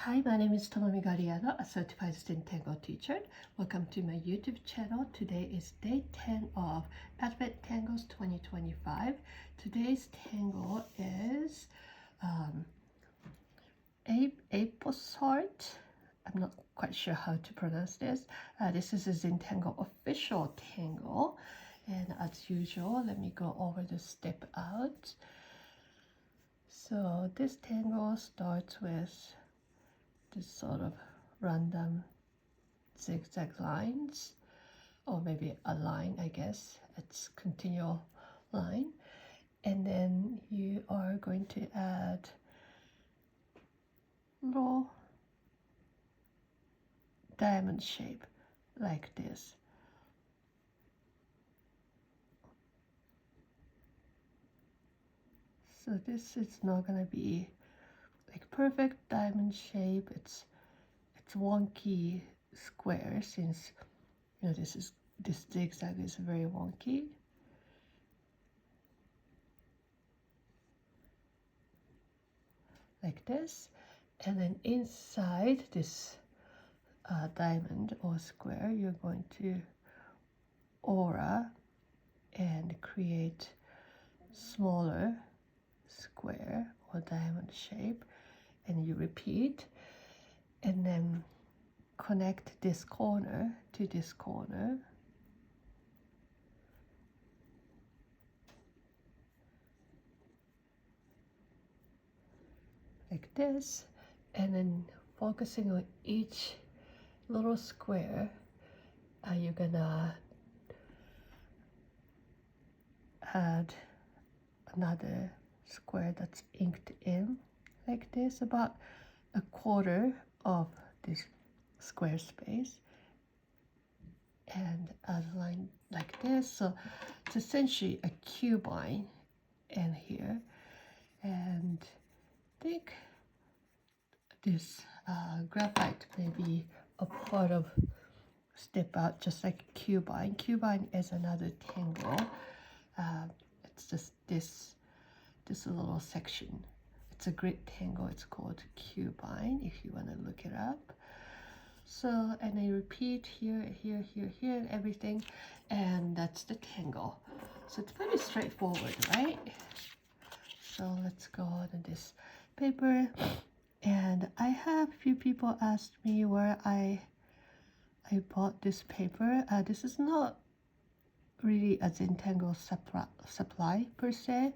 Hi, my name is Tomomi Gariano, a certified Zentangle teacher. Welcome to my YouTube channel. Today is day 10 of Advent Tangles 2025. Today's tangle is Aiposaat. I'm not quite sure how to pronounce this. This is a Zentangle official tangle. And as usual, let me go over the step out. So this tangle starts with this sort of random zigzag lines, or maybe a line, I guess. It's continual line. And then you are going to add little diamond shape like this. So this is not gonna be like perfect diamond shape. It's wonky square, since this zigzag is very wonky. Like this. And then inside this diamond or square, you're going to aura and create smaller square or diamond shape, and you repeat, and then connect this corner to this corner, like this, and then focusing on each little square, you're gonna add another square that's inked in like this, about a quarter of this square space, and add a line like this. So it's essentially a cubine in here, and I think this graphite may be a part of step out, just like cubine. Cubine is another tangle. It's just this little section. It's a great tangle. It's called cubine, if you want to look it up. So, and I repeat here, here, here, here, and everything, and that's the tangle. So it's pretty straightforward, right? So let's go on to this paper. And I have a few people asked me where I bought this paper. This is not really a Zentangle supply per se.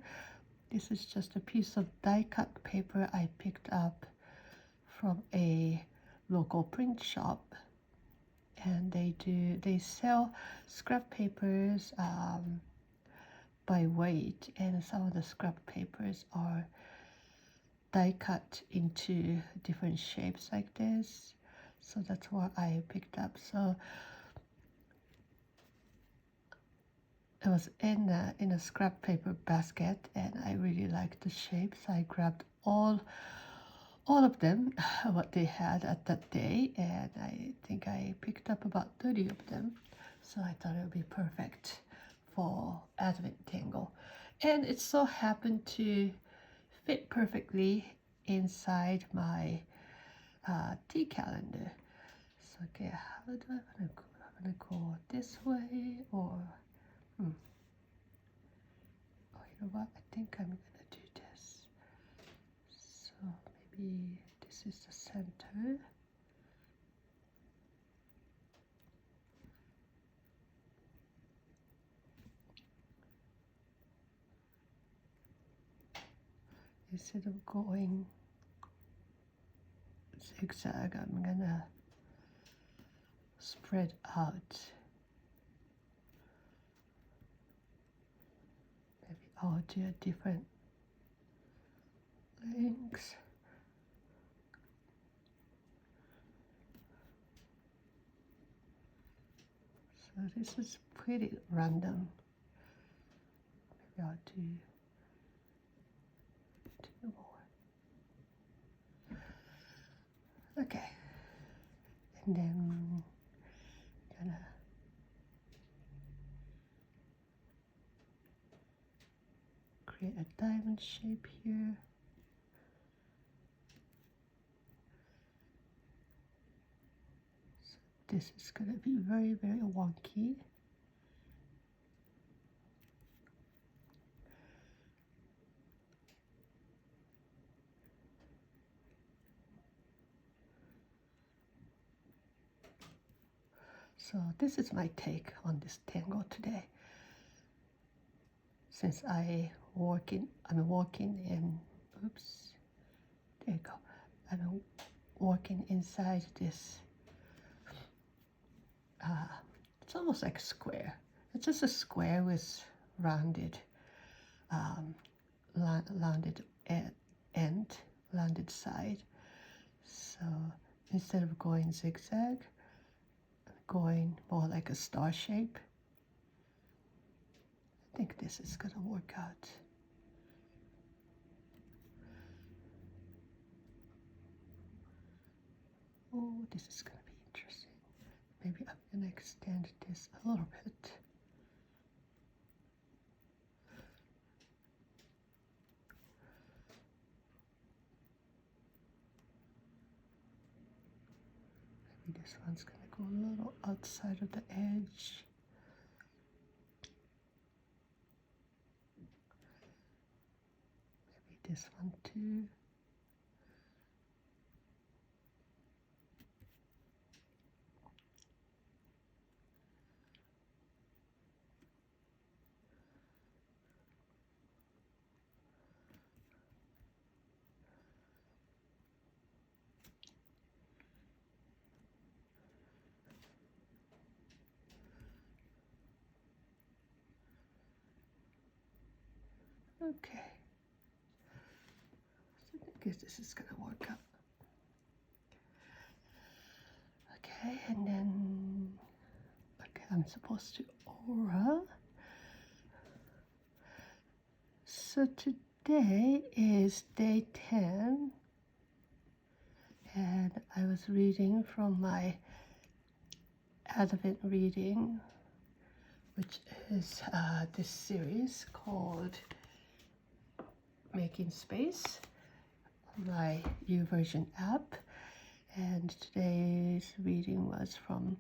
This is just a piece of die cut paper I picked up from a local print shop, and they sell scrap papers by weight, and some of the scrap papers are die cut into different shapes like this. So that's what I picked up. So it was in a scrap paper basket, and I really liked the shape, so I grabbed all of them, what they had at that day, and I think I picked up about 30 of them. So I thought it would be perfect for Advent Tangle, and it so happened to fit perfectly inside my tea calendar. So okay, how do I want to go? I'm gonna go this way, or oh, you know what? I think I'm gonna do this. So maybe this is the center. Instead of going zigzag, I'm gonna spread out. Maybe I'll do a different length. So this is pretty random. Maybe I'll do two more. Okay, and then I'm gonna create a diamond shape here. this is going to be very, very wonky. So this is my take on this tangle today. Since I'm working in, oops, there you go. I'm working inside this, it's almost like a square. It's just a square with rounded, rounded end, rounded side. So instead of going zigzag, going more like a star shape. I think this is going to work out. Oh, this is going to be interesting. Maybe I'm going to extend this a little bit. Maybe this one's going to go a little outside of the edge. Maybe this one too. Okay. So I guess this is going to work out. Okay, and then, okay, I'm supposed to aura. So today is day 10, and I was reading from my Advent reading, which is this series called Making Space, my YouVersion app. And today's reading was from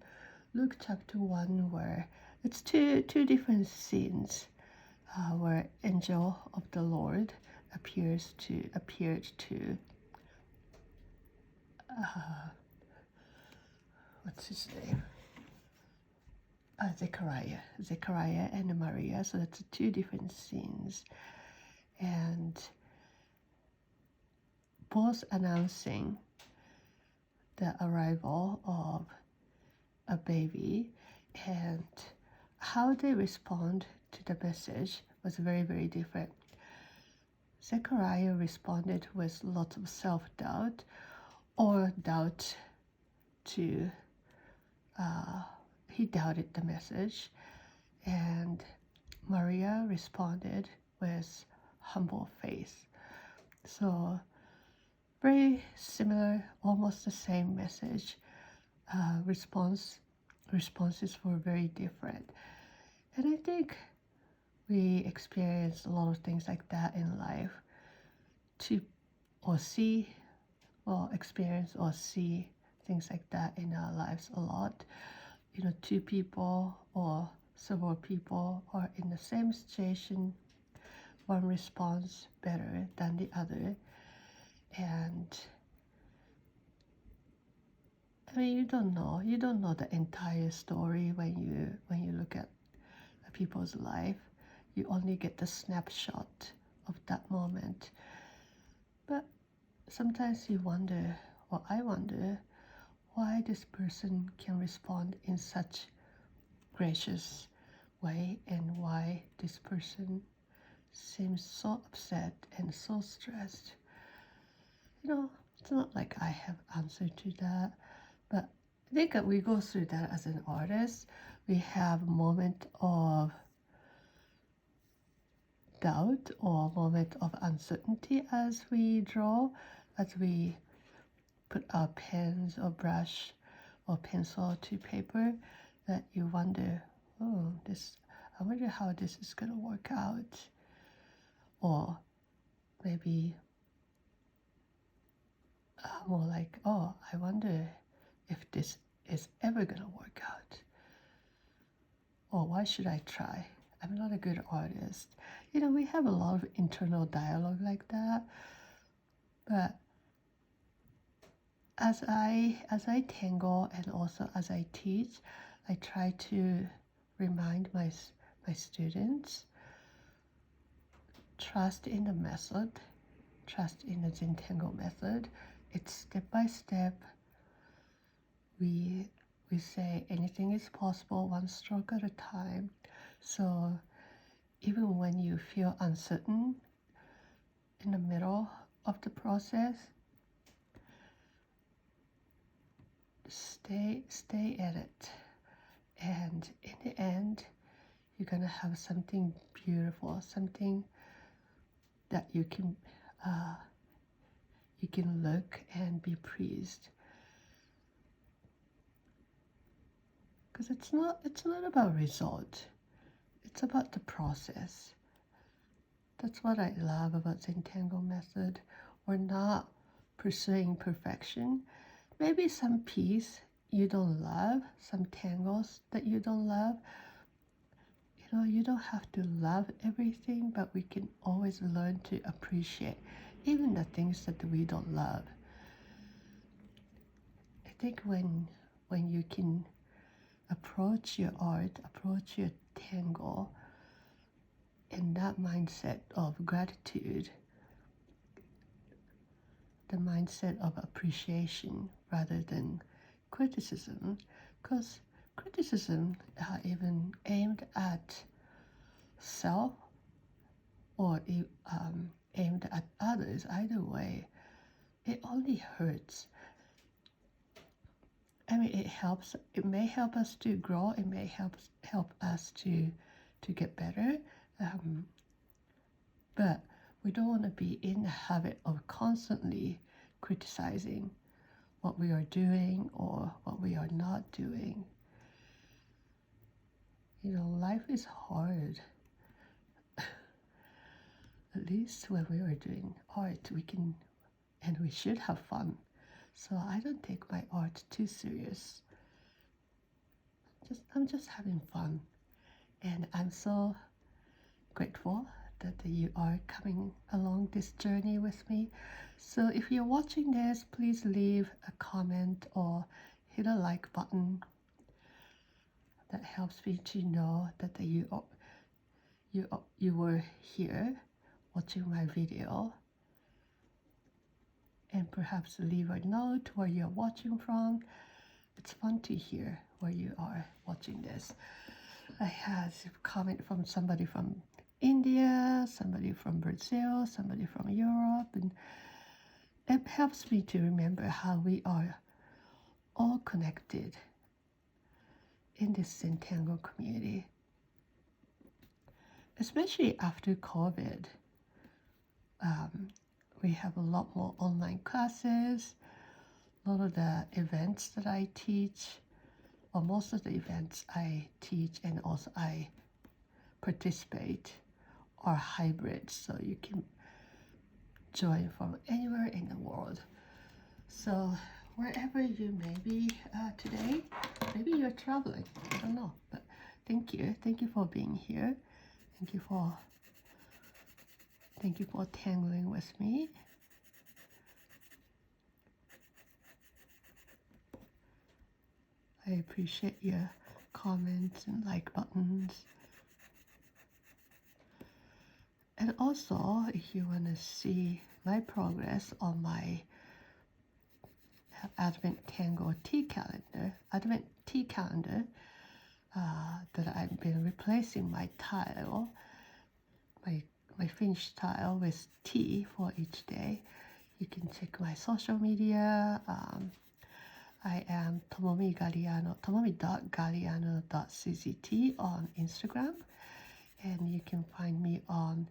Luke chapter 1, where it's two different scenes where angel of the Lord appeared to what's his name? Zechariah and Maria. So that's two different scenes, and both announcing the arrival of a baby, and how they respond to the message was very, very different. Zechariah responded with lots of self-doubt or doubt to, he doubted the message, and Maria responded with humble faith. So very similar, almost the same message. Responses were very different. And I think we experience a lot of things like that in life, experience or see things like that in our lives a lot. You know, two people or several people are in the same situation. One responds better than the other. And I mean, you don't know the entire story when you look at people's life. You only get the snapshot of that moment. But sometimes you wonder, or I wonder, why this person can respond in such gracious way, and why this person seems so upset and so stressed. You know, it's not like I have answer to that, but I think that we go through that as an artist. We have a moment of doubt or a moment of uncertainty as we draw, as we put our pens or brush or pencil to paper, that you wonder, I wonder how this is going to work out. Or maybe more like, I wonder if it's ever going to work out. Or why should I try? I'm not a good artist. We have a lot of internal dialogue like that. But as I tangle and also as I teach, I try to remind my students, trust in the method, trust in the Zentangle method. It's step by step. We say anything is possible, one stroke at a time. So even when you feel uncertain in the middle of the process, stay at it. And in the end, you're going to have something beautiful, something that you can look and be pleased. Because it's not about result. It's about the process. That's what I love about Zentangle method. We're not pursuing perfection. Maybe some piece you don't love, some tangles that you don't love. You don't have to love everything, but we can always learn to appreciate even the things that we don't love. I think when you can approach your art, approach your tangle in that mindset of gratitude, the mindset of appreciation rather than criticism, because criticism even aimed at self or aimed at others, either way, it only hurts. It may help us to grow, it may help us to get better, but we don't want to be in the habit of constantly criticizing what we are doing or what we are not doing. Life is hard. At least when we are doing art, we can and we should have fun. So I don't take my art too serious. I'm just having fun. And I'm so grateful that you are coming along this journey with me. So if you're watching this, please leave a comment or hit a like button. That helps me to know that you were here watching my video. And perhaps leave a note where you're watching from. It's fun to hear where you are watching this. I had a comment from somebody from India, somebody from Brazil, somebody from Europe, and it helps me to remember how we are all connected in this Zentangle community. Especially after COVID. We have a lot more online classes. A lot of the events that I teach, or most of the events I teach and also I participate, are hybrid, so you can join from anywhere in the world. So wherever you may be today, maybe you're traveling, I don't know, but thank you for being here. Thank you for tangling with me. I appreciate your comments and like buttons. And also, if you want to see my progress on my Advent Tangle Advent tea calendar, that I've been replacing my tile, my finished tile with tea for each day. You can check my social media. I am tomomi.galliano.czt on Instagram, and you can find me on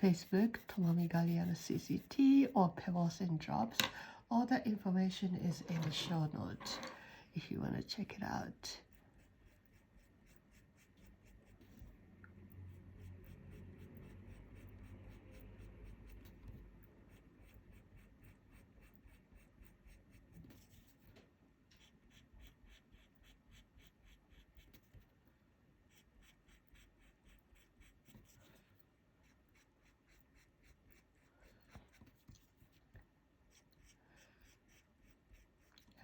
Facebook, Tomomi Galliano CCT, or Pebbles and Drops. All that information is in the show notes if you want to check it out.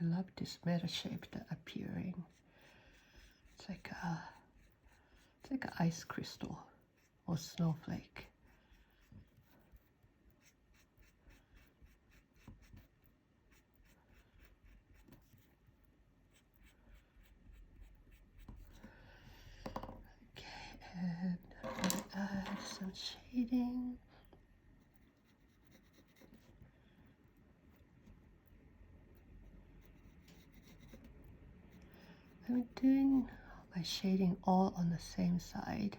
I love this metal shape that appearing. It's like an ice crystal or snowflake. Okay, and I'm going to add some shading. I'm doing my shading all on the same side.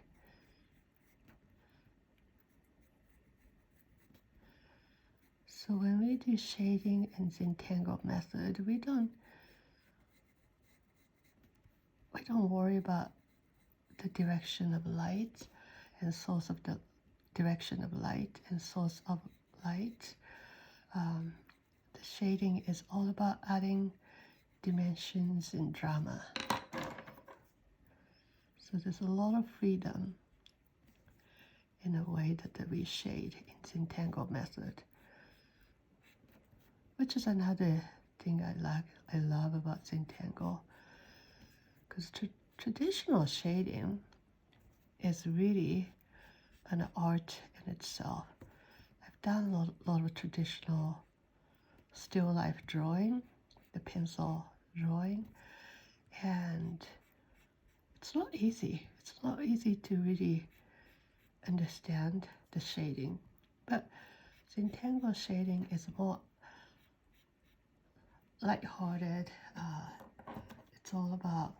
So when we do shading in Zentangle method, we don't worry about the direction of light and source of the direction of light and source of light. The shading is all about adding dimensions and drama. So there's a lot of freedom in the way that we shade in Zentangle method, which is another thing I love about Zentangle, because traditional shading is really an art in itself. I've done a lot of traditional still life drawing, the pencil drawing, and it's not easy. It's not easy to really understand the shading, but Zentangle shading is more lighthearted. It's all about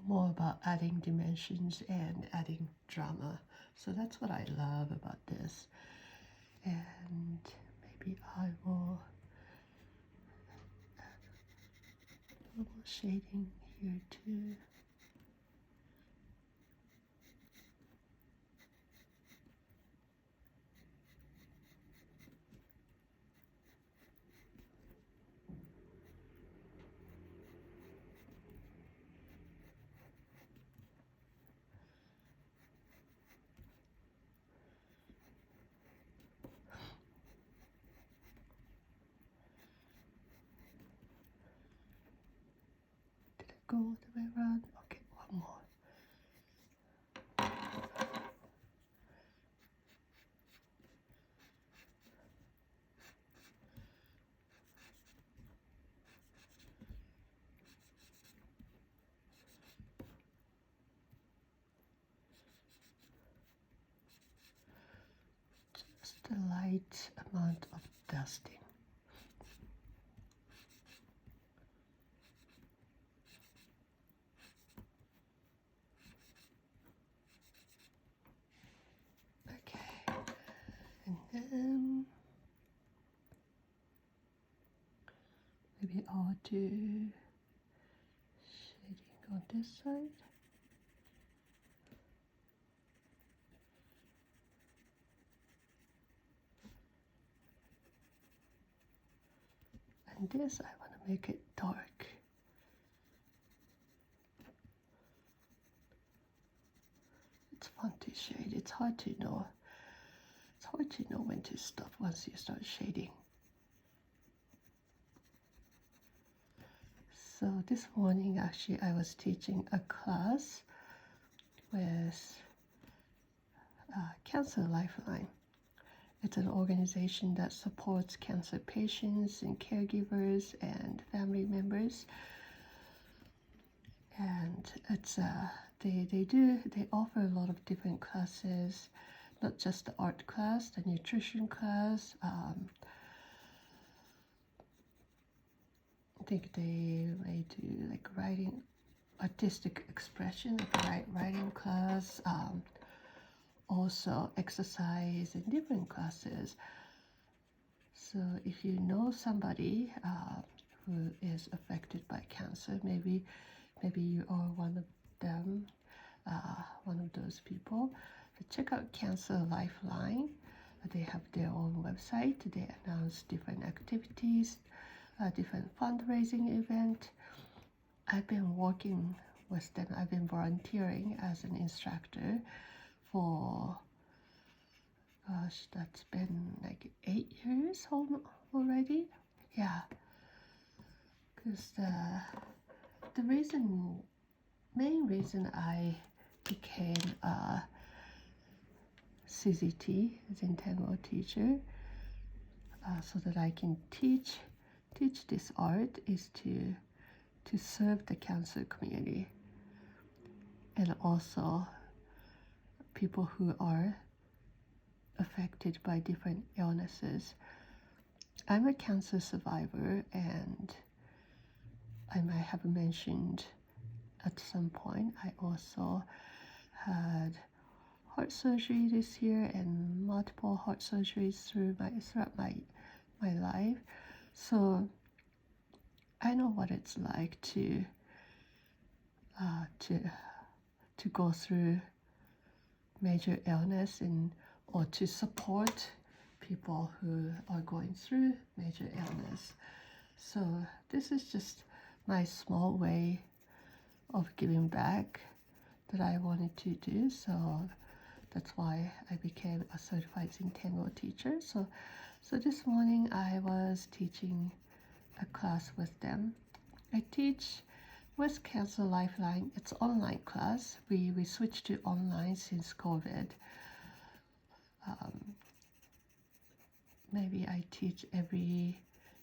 more about adding dimensions and adding drama. So that's what I love about this. And maybe I will add a little shading here too. Did I go all the way around? Okay, one more. Just a light amount of dusting. Okay, and then maybe I'll do shading on this side. And this, I want to make it dark. It's fun to shade. It's hard to know. It's hard to know when to stop once you start shading. So this morning, actually, I was teaching a class with Cancer Lifeline. It's an organization that supports cancer patients and caregivers and family members. And it's they offer a lot of different classes, not just the art class, the nutrition class. I think they may do like writing, artistic expression, like writing class. Also exercise in different classes. So if you know somebody who is affected by cancer, maybe you are one of them, one of those people. So check out Cancer Lifeline. They have their own website. They announce different activities, different fundraising event. I've been working with them. I've been volunteering as an instructor for, gosh, that's been like 8 years already. Yeah, because the main reason I became a CZT, Zentangle teacher, so that I can teach this art, is to serve the cancer community and also people who are affected by different illnesses. I'm a cancer survivor, and I might have mentioned at some point I also had heart surgery this year and multiple heart surgeries throughout my life. So I know what it's like to go through major illness or to support people who are going through major illness. So this is just my small way of giving back that I wanted to do. So that's why I became a certified Zentangle teacher. So this morning I was teaching a class with them. I teach Breast Cancer Lifeline. It's online class. We switched to online since COVID. Maybe I teach every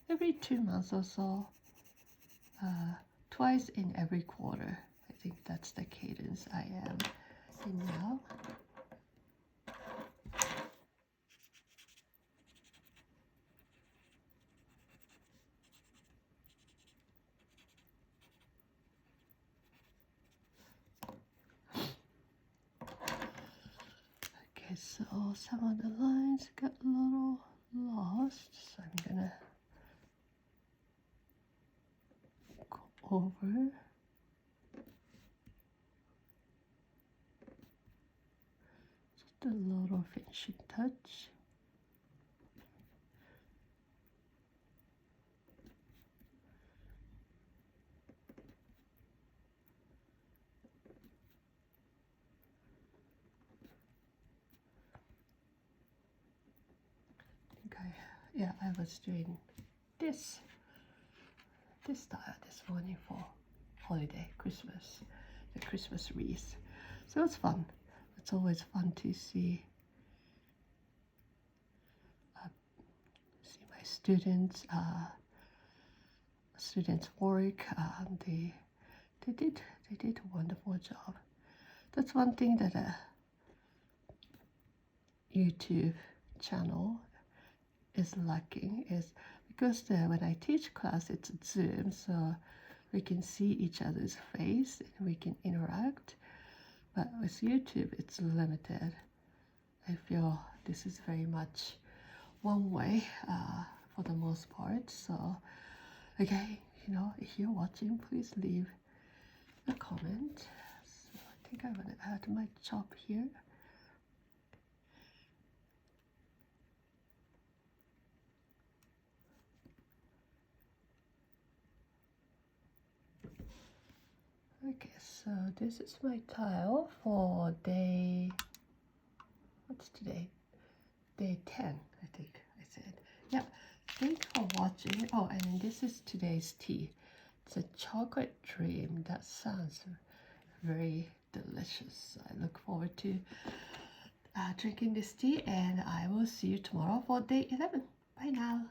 2 months or so, twice in every quarter. I think that's the cadence I am in now. Okay, so some of the lines got a little lost, so I'm gonna go over. Just a little finishing touch. I was doing this style this morning for holiday, Christmas, the Christmas wreath. So it's fun. It's always fun to see my students work. They did a wonderful job. That's one thing that a YouTube channel is lacking, is because when I teach class, it's Zoom, so we can see each other's face and we can interact. But with YouTube, it's limited. I feel this is very much one way for the most part. So, okay, if you're watching, please leave a comment. So I think I'm gonna add my chop here. Okay, so this is my tile for what's today? Day 10, I think I said. Yeah, thanks for watching. Oh, and this is today's tea. It's a chocolate dream. That sounds very delicious. I look forward to drinking this tea, and I will see you tomorrow for day 11. Bye now.